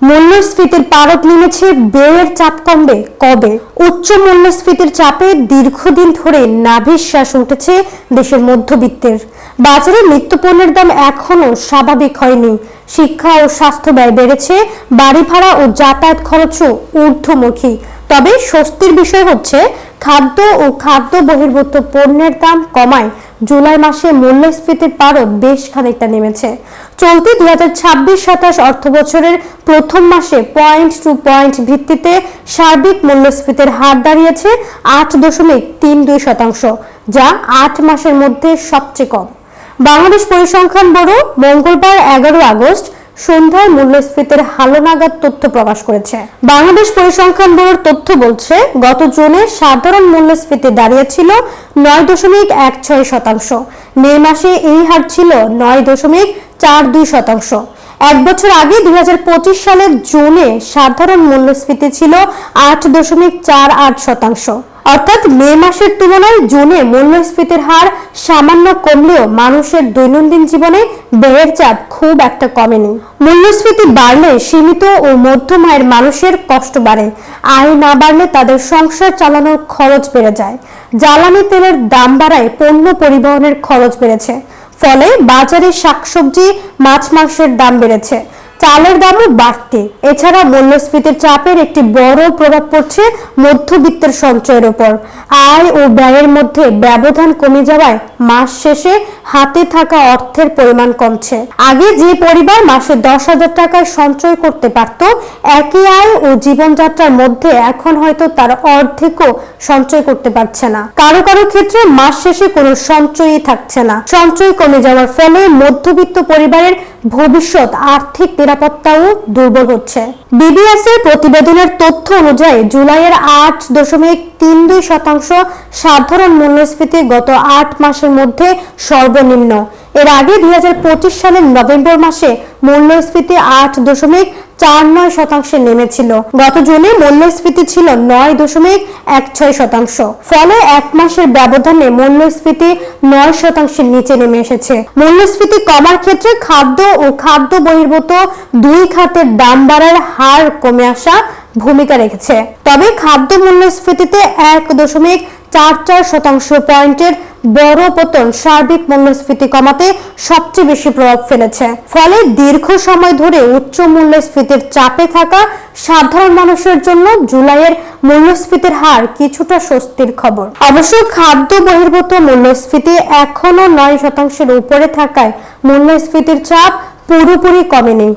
মূল্যস্ফীতির পারদ নেমেছে, ব্যয়ের চাপ কমবে কবে? উচ্চ মূল্যস্ফীতির চাপে দীর্ঘদিন ধরে নাভিশ্বাস উঠেছে দেশের মধ্যবিত্তের। বাজারে নিত্যপণ্যের দাম এখনো স্বাভাবিক হয়নি। শিক্ষা ও স্বাস্থ্য ব্যয় বেড়েছে, বাড়ি ভাড়া ও যাতায়াত খরচও ঊর্ধ্বমুখী। তবে স্বস্তির বিষয় হচ্ছে খাদ্য ও খাদ্য বহির্ভূত পণ্যের দাম কমায় জুলাই মাসে মূল্যস্ফীতির পারদ বেশ খানিকটা নেমেছে। চলতি 2026-27 অর্থ বছরের প্রথম মাসে পয়েন্ট টু পয়েন্ট ভিত্তিতে সার্বিক মূল্যস্ফীতির হার দাঁড়িয়েছে 8.32%, যা 8 মাসের মধ্যে সবচেয়ে কম। বাংলাদেশ পরিসংখ্যান ব্যুরো মঙ্গলবার 11 আগস্ট সন্ধ্যায় মূল্যস্ফীতির হালনাগাদ তথ্য প্রকাশ করেছে। বাংলাদেশ পরিসংখ্যান ব্যুরোর তথ্য বলছে, গত জুনে সাধারণ মূল্যস্ফীতি দাঁড়িয়েছিল 9.16%। মে মাসে এই হার ছিল 9.42%। এক বছর আগে 2025 সালের জুনে সাধারণ মূল্যস্ফীতি ছিল 8.48%। অর্থাৎ মে মাসের তুলনায় জুনে মূল্যস্ফীতির হার সামান্য কমলেও মানুষের দৈনন্দিন জীবনে ব্যয়ের চাপ খুব একটা কমেনি। মূল্যস্ফীতি বাড়লে সীমিত ও মধ্যম আয়ের মানুষের কষ্ট বাড়ে। আয় না বাড়লে তাদের সংসার চালানোর খরচ বেড়ে যায়। জ্বালানি তেলের দাম বাড়ায় পণ্য পরিবহনের খরচ বেড়েছে। ফলে বাজারে শাকসবজি, মাছ মাংসের দাম বেড়েছে, চালের দামও বাড়তি। এছাড়া মূল্যস্ফীতির চাপের একটি বড় প্রভাব পড়ছে মধ্যবিত্তের সঞ্চয়ের উপর। আয় ও ব্যয়ের মধ্যে ব্যবধান কমে যাওয়ায় মাস শেষে হাতে থাকা অর্থের পরিমাণ কমছে। আগে যে পরিবার মাসে 10,000 টাকা সঞ্চয় করতে পারত, একই আয় ও জীবনযাত্রার মধ্যে এখন হয়তো তার অর্ধেকও সঞ্চয় করতে পারছে না। কারো কারো ক্ষেত্রে মাস শেষে কোনো সঞ্চয়ই থাকছে না। সঞ্চয় কমে যাওয়ার ফলে মধ্যবিত্ত পরিবারের ভবিষ্যৎ আর্থিক নিরাপত্তাও দুর্বল হচ্ছে। বিবিএস এর প্রতিবেদনের তথ্য অনুযায়ী জুলাইয়ের 8.32% সাধারণ মূল্যস্ফীতি গত 8 মাসের মধ্যে সর্বনিম্ন। এর আগে 2025 সালের নভেম্বর মাসে মূল্যস্ফীতি 8.49% নেমেছিল। গত জুনে মূল্যস্ফীতি ছিল 9.16%। ফলে এক মাসের ব্যবধানে মূল্যস্ফীতি 9% নিচে নেমে এসেছে। মূল্যস্ফীতি কমার ক্ষেত্রে খাদ্য ও খাদ্য বহির্ভূত দুই খাতের দাম বাড়ার হার কমে আসা ভূমিকা রেখেছে। তবে খাদ্য মূল্যস্ফীতিতে 1.44% পয়েন্টের বড় পতন সার্বিক মূল্যস্ফীতি কমাতে সবচেয়ে বেশি প্রভাব ফেলেছে। ফলে দীর্ঘ সময় ধরে উচ্চ মূল্যস্ফীতির চাপে থাকা সাধারণ মানুষের জন্য জুলাইয়ের মূল্যস্ফীতির হার কিছুটা স্বস্তির খবর। অবশ্য খাদ্য বহির্ভূত মূল্যস্ফীতি এখনো 9% উপরে থাকায় মূল্যস্ফীতির চাপ পুরোপুরি কমেনি।